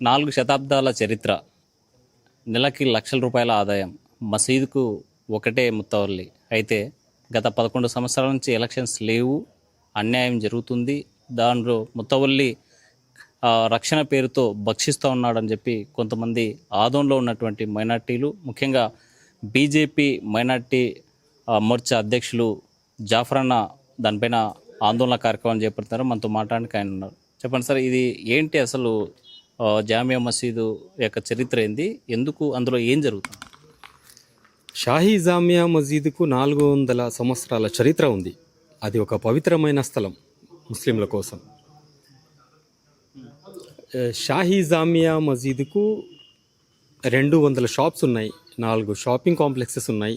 4 శతాబ్దాల చరిత్ర, నెలకి లక్షల రూపాయల ఆదాయం, మసీదుకు ఒకటే ముత్తవల్లి. అయితే గత 11 సంవత్సరాల నుంచి ఎలక్షన్స్ లేవు, అన్యాయం జరుగుతుంది. దానిలో ముత్తవల్లి రక్షణ పేరుతో భక్షిస్తూ ఉన్నాడని చెప్పి కొంతమంది ఆదోన్లో ఉన్నటువంటి మైనార్టీలు, ముఖ్యంగా బీజేపీ మైనార్టీ మోర్చా అధ్యక్షులు జాఫరన్న దానిపైన ఆందోళన కార్యక్రమం చేపడతారు. మనతో మాట్లాడడానికి ఆయన ఉన్నారు. చెప్పండి సార్, ఇది ఏంటి అసలు జామియా మసీదు యొక్క చరిత్ర ఏంది, ఎందుకు అందులో ఏం జరుగుతుంది? షాహీ జామియా మసీదుకు 400 సంవత్సరాల చరిత్ర ఉంది. అది ఒక పవిత్రమైన స్థలం ముస్లింల కోసం. షాహీ జామియా మసీదుకు 200 షాప్స్ ఉన్నాయి, 4 షాపింగ్ కాంప్లెక్సెస్ ఉన్నాయి,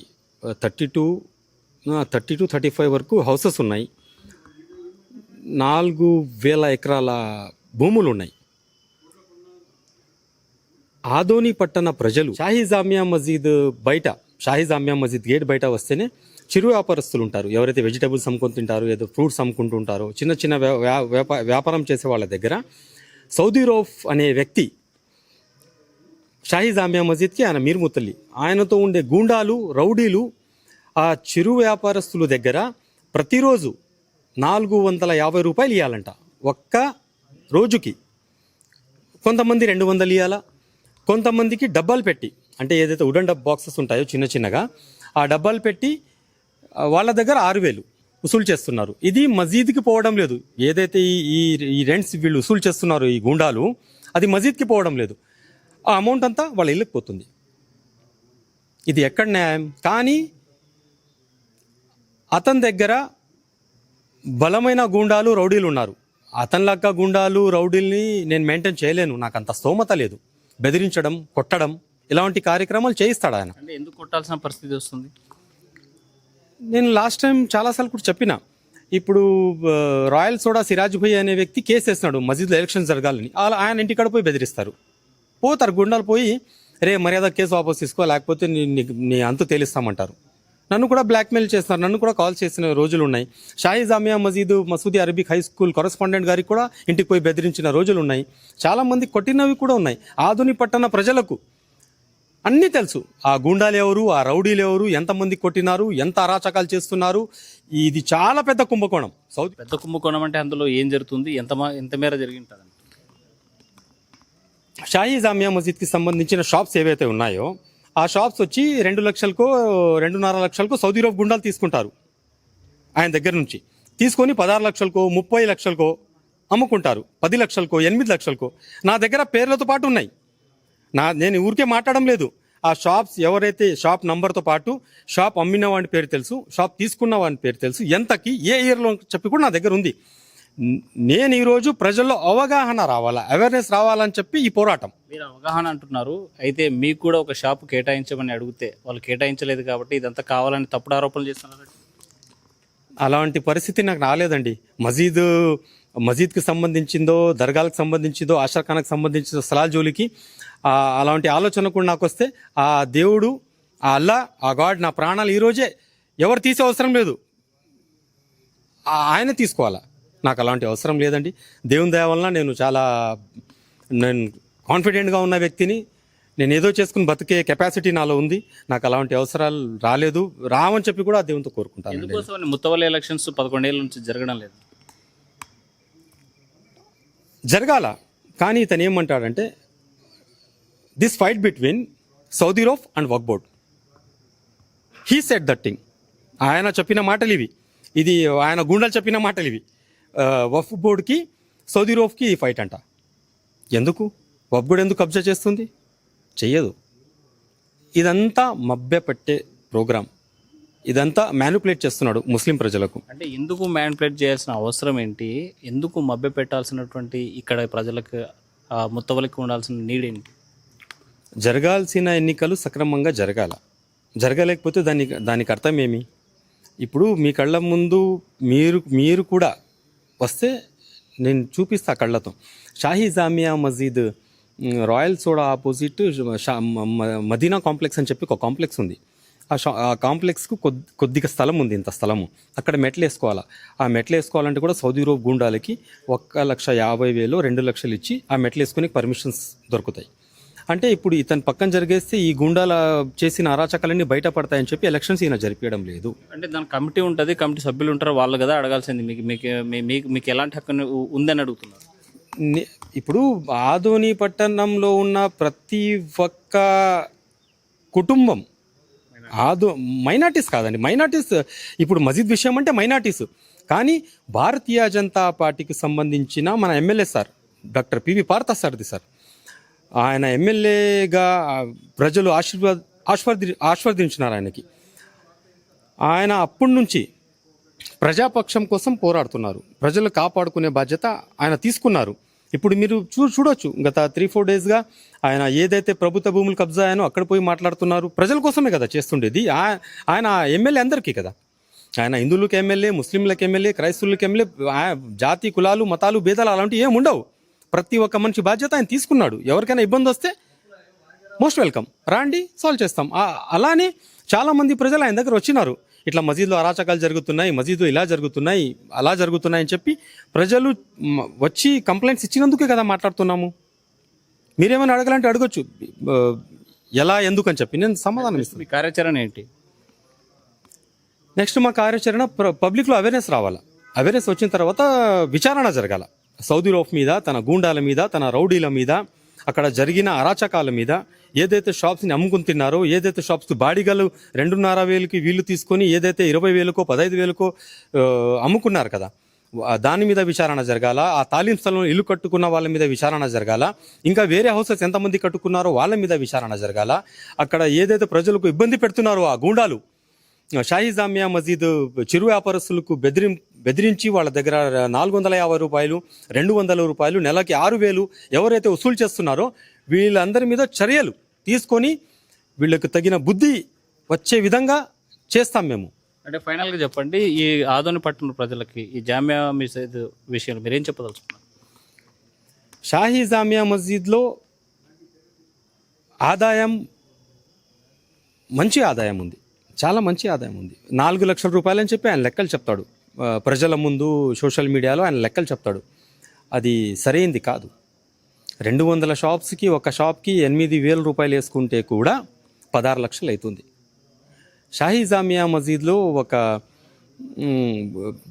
32-35 వరకు హౌసెస్ ఉన్నాయి, 4,000 ఎకరాల భూములు ఉన్నాయి. ఆదోని పట్టణ ప్రజలు షాహీ జామియా మసీద్ బయట, షాహీ జామియా మసీద్ గేట్ బయట వస్తేనే చిరు వ్యాపారస్తులు ఉంటారు. ఎవరైతే వెజిటబుల్స్ అమ్ముకొని తింటారో, ఏదో ఫ్రూట్స్ అమ్ముకుంటూ ఉంటారో, చిన్న చిన్న వ్యాపారం చేసే వాళ్ళ దగ్గర సౌదీ రౌఫ్ అనే వ్యక్తి షాహీ జామియా మసీద్కి ఆయన మీర్ ముత్తల్లి, ఆయనతో ఉండే గూండాలు, రౌడీలు ఆ చిరు వ్యాపారస్తుల దగ్గర ప్రతిరోజు 450 రూపాయలు ఇవ్వాలంట ఒక్క రోజుకి. కొంతమంది 200 ఇవ్వాలా, కొంతమందికి డబ్బాలు పెట్టి, అంటే ఏదైతే వుడెన్ బాక్సెస్ ఉంటాయో చిన్న చిన్నగా, ఆ డబ్బాలు పెట్టి వాళ్ళ దగ్గర 6,000 వసూలు చేస్తున్నారు. ఇది మసీద్కి పోవడం లేదు. ఏదైతే ఈ రెంట్స్ వీళ్ళు వసూలు చేస్తున్నారు ఈ గుండాలు, అది మసీద్కి పోవడం లేదు. ఆ అమౌంట్ అంతా వాళ్ళ ఇళ్ళకి పోతుంది. ఇది ఎక్కడ న్యాయం? కానీ అతని దగ్గర బలమైన గూండాలు, రౌడీలు ఉన్నారు. అతనిలాగా గూండాలు, రౌడీల్ని నేను మెయింటైన్ చేయలేను, నాకు అంత స్తోమత లేదు. బెదిరించడం, కొట్టడం ఇలాంటి కార్యక్రమాలు చేయిస్తాడు ఆయన. అంటే ఎందుకు కొట్టాల్సిన పరిస్థితి వస్తుంది? నేను లాస్ట్ టైం చాలాసార్లు కూడా చెప్పిన, ఇప్పుడు రాయల్ సోడా సిరాజ్ భాయ్ అనే వ్యక్తి కేసు వేస్తున్నాడు మసీద్లో ఎలక్షన్ జరగాలని. ఆయన ఇంటికాడ పోయి బెదిరిస్తారు, పోతారు గుండాలు పోయి, రే మర్యాద కేసు వాపస్ తీసుకో, లేకపోతే నీ అంతు తేలిస్తామంటారు. నన్ను కూడా బ్లాక్మెయిల్ చేస్తున్నారు, నన్ను కూడా కాల్ చేసిన రోజులు ఉన్నాయి. Shahi Jamia Masoodi Arabic high school correspondent గారికి కూడా ఇంటికి పోయి బెదిరించిన రోజులు ఉన్నాయి. చాలామంది కొట్టినవి కూడా ఉన్నాయి. ఆధుని పట్టణ ప్రజలకు అన్నీ తెలుసు, ఆ గూండాలు ఎవరు, ఆ రౌడీలు ఎవరు, ఎంతమంది కొట్టినారు, ఎంత అరాచకాలు చేస్తున్నారు. ఇది చాలా పెద్ద కుంభకోణం. పెద్ద కుంభకోణం అంటే అందులో ఏం జరుగుతుంది, ఎంత మేర జరిగింటుంది? షాహీ జామియా మసీద్కి సంబంధించిన షాప్స్ ఏవైతే ఉన్నాయో, ఆ షాప్స్ వచ్చి 2 లక్షలకో 2.5 లక్షలకో సౌదీ రూఫ్ గుండాలు తీసుకుంటారు. ఆయన దగ్గర నుంచి తీసుకొని 16 లక్షలకో 30 లక్షలకో అమ్ముకుంటారు. 10 లక్షలకో 8 లక్షలకో. నా దగ్గర పేర్లతో పాటు ఉన్నాయి. నేను ఊరికే మాట్లాడడం లేదు. ఆ షాప్స్ ఎవరైతే షాప్ నంబర్తో పాటు షాప్ అమ్మిన వాడి పేరు తెలుసు, షాప్ తీసుకున్న వాడి పేరు తెలుసు, ఎంతకి ఏ ఇయర్లో చెప్పి కూడా నా దగ్గర ఉంది. నేను ఈరోజు ప్రజల్లో అవగాహన రావాలా, అవేర్నెస్ రావాలని చెప్పి ఈ పోరాటం. మీరు అవగాహన అంటున్నారు, అయితే మీకు కూడా ఒక షాపు కేటాయించమని అడిగితే వాళ్ళు కేటాయించలేదు కాబట్టి ఇదంతా కావాలని తప్పుడు ఆరోపణలు చేస్తున్నారు. అలాంటి పరిస్థితి నాకు రాలేదండి. మసీద్కి సంబంధించిందో, దర్గాలకు సంబంధించిందో, ఆషాఖానాకు సంబంధించిందో స్థలాల జోలికి అలాంటి ఆలోచన కూడా నాకు వస్తే, ఆ దేవుడు, ఆ అల్లా, ఆ గాడ్ నా ప్రాణాలు ఈరోజే ఎవరు తీసే అవసరం లేదు, ఆయన తీసుకోవాలా. నాకు అలాంటి అవసరం లేదండి. దేవుని దయ వలన నేను కాన్ఫిడెంట్గా ఉన్న వ్యక్తిని. నేను ఏదో చేసుకుని బతికే కెపాసిటీ నాలో ఉంది. నాకు అలాంటి అవసరాలు రాలేదు, రావని చెప్పి కూడా దేవునితో కోరుకుంటాను. ఎందుకోసం ముత్తవల్లి ఎలక్షన్స్ 11 ఏళ్ళ నుంచి జరగడం లేదు? జరగాల, కానీ ఇతను ఏమంటాడంటే, this fight between Saudi Rauf and Waqf board, he said that thing. ఆయన చెప్పిన మాటలు ఇవి, ఇది ఆయన గుండెలు చెప్పిన మాటలు ఇవి. వక్ఫ్ బోర్డ్కి సౌదీ రౌఫ్కి ఈ ఫైట్ అంట. ఎందుకు వక్ఫ్ బోర్డ్ ఎందుకు కబ్జా చేస్తుంది? చెయ్యదు. ఇదంతా మభ్యపెట్టే ప్రోగ్రాం, ఇదంతా మ్యానిపులేట్ చేస్తున్నాడు ముస్లిం ప్రజలకు. అంటే ఎందుకు మ్యానిపులేట్ చేయాల్సిన అవసరం ఏంటి? ఎందుకు మభ్య పెట్టాల్సినటువంటి ఇక్కడ ప్రజలకు ముత్తవల్లికి ఉండాల్సిన నీడ్ ఏంటి? జరగాల్సిన ఎన్నికలు సక్రమంగా జరగలేకపోతే దానికి అర్థం ఏమి? ఇప్పుడు మీ కళ్ళ ముందు మీరు కూడా వస్తే నేను చూపిస్తా కళ్ళతో. Shahi Jamia Masjid royal soda opposite Madina complex అని చెప్పి ఒక కాంప్లెక్స్ ఉంది. ఆ కాంప్లెక్స్కు కొద్దిగా స్థలం ఉంది, ఇంత స్థలము. అక్కడ మెట్లు వేసుకోవాలా. ఆ మెట్లు వేసుకోవాలంటే కూడా సౌదీ అరేబియా గూండాలకి 1,50,000 2 లక్షలు ఇచ్చి ఆ మెట్లు వేసుకుని పర్మిషన్స్ దొరుకుతాయి. అంటే ఇప్పుడు ఇతను పక్కన జరిగేస్తే ఈ గూండాల చేసిన అరాచకాలన్నీ బయటపడతాయని చెప్పి ఎలక్షన్స్ ఈయన జరిపించడం లేదు. అంటే దాని కమిటీ ఉంటుంది, కమిటీ సభ్యులు ఉంటారు, వాళ్ళు కదా అడగాల్సింది. మీకు మీకు మీకు మీకు ఎలాంటి హక్కు ఉందని అడుగుతున్నారు. ఇప్పుడు ఆదోని పట్టణంలో ఉన్న ప్రతి ఒక్క కుటుంబం మైనార్టీస్ కాదండి, మైనార్టీస్. ఇప్పుడు మసీద్ విషయం అంటే మైనార్టీస్. కానీ భారతీయ జనతా పార్టీకి సంబంధించిన మన MLA sir doctor P V Parthasarathy sir, ఆయన ఎమ్మెల్యేగా ప్రజలు ఆశీర్వదించినారు ఆయనకి. ఆయన అప్పటి నుంచి ప్రజాపక్షం కోసం పోరాడుతున్నారు. ప్రజలు కాపాడుకునే బాధ్యత ఆయన తీసుకున్నారు. ఇప్పుడు మీరు చూడొచ్చు, గత 3-4 డేస్గా ఆయన ఏదైతే ప్రభుత్వ భూములు కబ్జా అయ్యానో అక్కడ పోయి మాట్లాడుతున్నారు. ప్రజల కోసమే కదా చేస్తుండేది. ఆయన ఎమ్మెల్యే అందరికీ కదా. ఆయన హిందువులకు ఎమ్మెల్యే, ముస్లింలకు ఎమ్మెల్యే, క్రైస్తవులకు ఎమ్మెల్యే. జాతి కులాలు మతాలు భేదాలు అలాంటివి ఏమి ఉండవు. ప్రతి ఒక్క మనిషి బాధ్యత ఆయన తీసుకున్నాడు. ఎవరికైనా ఇబ్బంది వస్తే మోస్ట్ వెల్కమ్, రాండి, సాల్వ్ చేస్తాం. అలానే చాలామంది ప్రజలు ఆయన దగ్గర వచ్చినారు. ఇట్లా మసీదులో అరాచకాలు జరుగుతున్నాయి, మసీదులో ఇలా జరుగుతున్నాయి, అలా జరుగుతున్నాయి అని చెప్పి ప్రజలు వచ్చి కంప్లైంట్స్ ఇచ్చినందుకే కదా మాట్లాడుతున్నాము. మీరేమైనా అడగాలంటే అడగొచ్చు, ఎలా ఎందుకు అని చెప్పి నేను సమాధానం ఇస్తాను. మీ కార్యాచరణ ఏంటి? నెక్స్ట్ మా కార్యాచరణ పబ్లిక్లో అవేర్నెస్ రావాలా. అవేర్నెస్ వచ్చిన తర్వాత విచారణ జరగాల. సౌదీ అరేబియా మీద, తన గూండాల మీద, తన రౌడీల మీద, అక్కడ జరిగిన అరాచకాల మీద, ఏదైతే షాప్స్ని అమ్ముకుని తిన్నారో, ఏదైతే షాప్స్ బాడిగలు 2,500 వీళ్ళు తీసుకొని ఏదైతే 20,000కో 15,000కో అమ్ముకున్నారు కదా, దాని మీద విచారణ జరగాల. ఆ తాలీం స్థలంలో ఇల్లు కట్టుకున్న వాళ్ళ మీద విచారణ జరగాల. ఇంకా వేరే హౌసెస్ ఎంతమంది కట్టుకున్నారో వాళ్ళ మీద విచారణ జరగాల. అక్కడ ఏదైతే ప్రజలకు ఇబ్బంది పెడుతున్నారో ఆ గూండాలు, షాహీ జామియా మసీద్ చిరు వ్యాపారస్తులకు బెదిరించి వాళ్ళ దగ్గర 450 రూపాయలు, 200 రూపాయలు, నెలకి 6,000 ఎవరైతే వసూలు చేస్తున్నారో వీళ్ళందరి మీద చర్యలు తీసుకొని వీళ్ళకి తగిన బుద్ధి వచ్చే విధంగా చేస్తాం మేము. అంటే ఫైనల్గా చెప్పండి, ఈ ఆదోని పట్టణ ప్రజలకి ఈ జామియా మసీద్ విషయంలో మీరేం చెప్పదలుచుకున్నారు? షాహీ జామియా మస్జిద్లో ఆదాయం, మంచి ఆదాయం ఉంది, చాలా మంచి ఆదాయం ఉంది. 4 లక్షల రూపాయలు అని చెప్పి ఆయన లెక్కలు చెప్తాడు ప్రజల ముందు, సోషల్ మీడియాలో ఆయన లెక్కలు చెప్తాడు. అది సరైంది కాదు. 200 షాప్స్కి, ఒక షాప్కి 8,000 రూపాయలు వేసుకుంటే కూడా 16 లక్షలు అవుతుంది. షాహీ జామియా మసీద్లో ఒక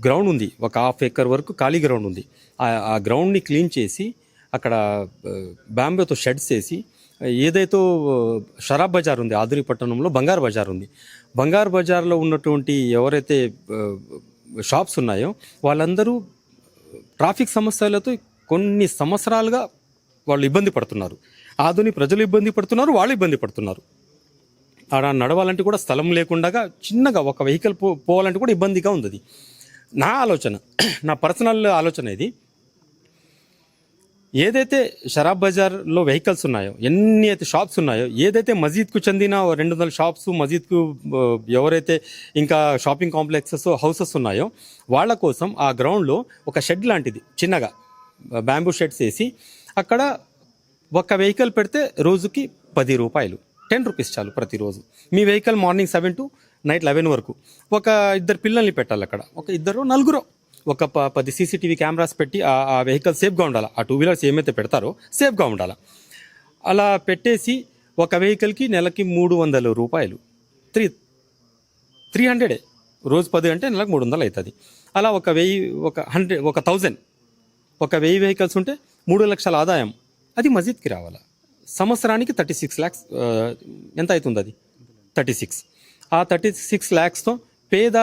గ్రౌండ్ ఉంది, ఒక 1/2 ఎకర్ వరకు ఖాళీ గ్రౌండ్ ఉంది. ఆ గ్రౌండ్ని క్లీన్ చేసి అక్కడ బాంబేతో షెడ్స్ వేసి, ఏదైతే షరాబ్ బజార్ ఉంది ఆధుని పట్టణంలో, బంగారు బజార్ ఉంది. బంగారు బజార్లో ఉన్నటువంటి ఎవరైతే షాప్స్ ఉన్నాయో వాళ్ళందరూ ట్రాఫిక్ సమస్యలతో కొన్ని సంవత్సరాలుగా వాళ్ళు ఇబ్బంది పడుతున్నారు. ఆధుని ప్రజలు ఇబ్బంది పడుతున్నారు, వాళ్ళు ఇబ్బంది పడుతున్నారు. ఆడ నడవాలంటే కూడా స్థలం లేకుండా చిన్నగా ఒక వెహికల్ పోవాలంటే కూడా ఇబ్బందిగా ఉంది. నా ఆలోచన, నా పర్సనల్ ఆలోచన ఇది. ఏదైతే షరాబ్ బజార్లో వెహికల్స్ ఉన్నాయో, ఎన్ని అయితే షాప్స్ ఉన్నాయో, ఏదైతే మసీద్కు చెందిన 200 షాప్స్, మసీద్కు ఎవరైతే ఇంకా షాపింగ్ కాంప్లెక్సెస్, హౌసెస్ ఉన్నాయో వాళ్ళ కోసం ఆ గ్రౌండ్లో ఒక షెడ్ లాంటిది చిన్నగా బ్యాంబూ షెడ్స్ వేసి అక్కడ ఒక వెహికల్ పెడితే రోజుకి 10 రూపాయలు, 10 రూపీస్ చాలు ప్రతిరోజు. మీ వెహికల్ మార్నింగ్ 7 to నైట్ 11 వరకు. ఒక 2 పిల్లల్ని పెట్టాలి అక్కడ, ఒక 2-4, ఒక 10 CCTV కెమెరాస్ పెట్టి ఆ వెహికల్ సేఫ్గా ఉండాలి. ఆ 2 వీలర్స్ ఏమైతే పెడతారో సేఫ్గా ఉండాలి. అలా పెట్టేసి ఒక వెహికల్కి నెలకి 300 రూపాయలు, 300 రోజు 10 అంటే నెలకు 300 అవుతుంది. అలా ఒక 1000 వెహికల్స్ ఉంటే 3 లక్షల ఆదాయం అది మసీద్కి రావాలి. సంవత్సరానికి 36 lakhs ఎంత అవుతుంది? అది 36. ఆ 36 lakhsతో పేద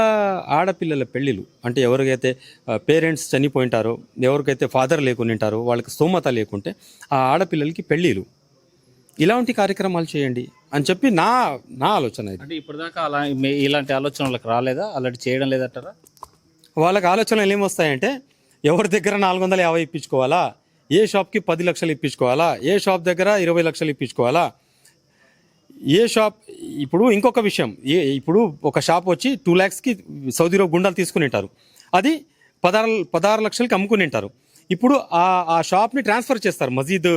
ఆడపిల్లల పెళ్ళిళ్ళు, అంటే ఎవరికైతే పేరెంట్స్ చనిపోయింటారో, ఎవరికైతే ఫాదర్ లేకుంటారో, వాళ్ళకి స్తోమత లేకుంటే ఆ ఆడపిల్లలకి పెళ్ళిళ్ళు, ఇలాంటి కార్యక్రమాలు చేయండి అని చెప్పి నా ఆలోచన ఇది. అంటే ఇప్పటిదాకా అలా ఇలాంటి ఆలోచన వాళ్ళకి రాలేదా? అలాంటి చేయడం లేదంటారా? వాళ్ళకి ఆలోచనలు ఏమొస్తాయంటే, ఎవరి దగ్గర 450 ఇప్పించుకోవాలా, ఏ షాప్కి 10 లక్షలు ఇప్పించుకోవాలా, ఏ షాప్ దగ్గర 20 లక్షలు ఇప్పించుకోవాలా, ఏ షాప్. ఇప్పుడు ఇంకొక విషయం, ఇప్పుడు ఒక షాప్ వచ్చి 2 lakhsకి సౌదీలో గుండాలు తీసుకుని ఉంటారు, అది 16 లక్షలకి అమ్ముకుని ఉంటారు. ఇప్పుడు ఆ షాప్ని ట్రాన్స్ఫర్ చేస్తారు మసీద్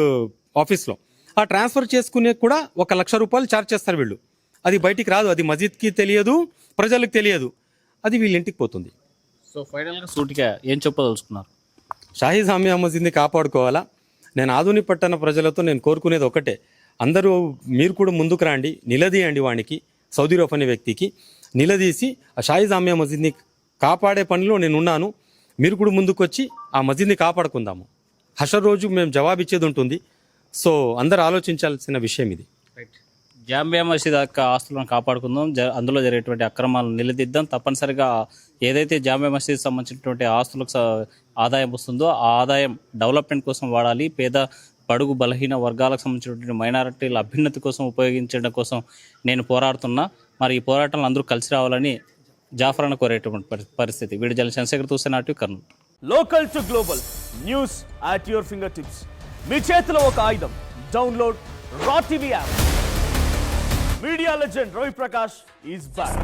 ఆఫీస్లో. ఆ ట్రాన్స్ఫర్ చేసుకునే కూడా 1 లక్ష రూపాయలు ఛార్జ్ చేస్తారు వీళ్ళు. అది బయటికి రాదు, అది మస్జిద్కి తెలియదు, ప్రజలకు తెలియదు, అది వీళ్ళ ఇంటికి పోతుంది. సో ఫైనల్గా సూటిగా ఏం చెప్పదలుచుకున్నారు? షాహీ జామియా మస్జిద్ని కాపాడుకోవాలా. నేను ఆధునిక పట్టణ ప్రజలతో నేను కోరుకునేది ఒకటే, అందరూ మీరు కూడా ముందుకు రండి, నిలదీయండి వానికి, సౌదీ రఫ్ అనే వ్యక్తికి నిలదీసి ఆ షాహీ జామియా మస్జిద్ని కాపాడే పనిలో నేను ఉన్నాను. మీరు కూడా ముందుకు వచ్చి ఆ మస్జిద్ని కాపాడుకుందాము. హషర్ రోజు మేము జవాబిచ్చేది ఉంటుంది. సో అందరూ ఆలోచించాల్సిన విషయం ఇది. రైట్. జామియా మసీద్ యొక్క ఆస్తులను కాపాడుకుందాం, అందులో జరిగేటువంటి అక్రమాలను నిలదీద్దాం. తప్పనిసరిగా ఏదైతే జామియా మసీద్ సంబంధించినటువంటి ఆస్తులకు ఆదాయం వస్తుందో ఆ ఆదాయం డెవలప్మెంట్ కోసం వాడాలి. పేద బడుగు బలహీన వర్గాలకు సంబంధించినటువంటి మైనారిటీల అభ్యున్నతి కోసం ఉపయోగించడం కోసం నేను పోరాడుతున్నా. మరి ఈ పోరాటంలో అందరూ కలిసి రావాలని జాఫర్ అన్న కోరేటువంటి పరిస్థితి. వీడి జల చంద్రశేఖర్ తూసేనాటి Kurnool. Local to global news at your fingertips. మీ చేతిలో ఒక ఆయుధం. డౌన్లోడ్ రా TV app. Media legend Ravi Prakash is back.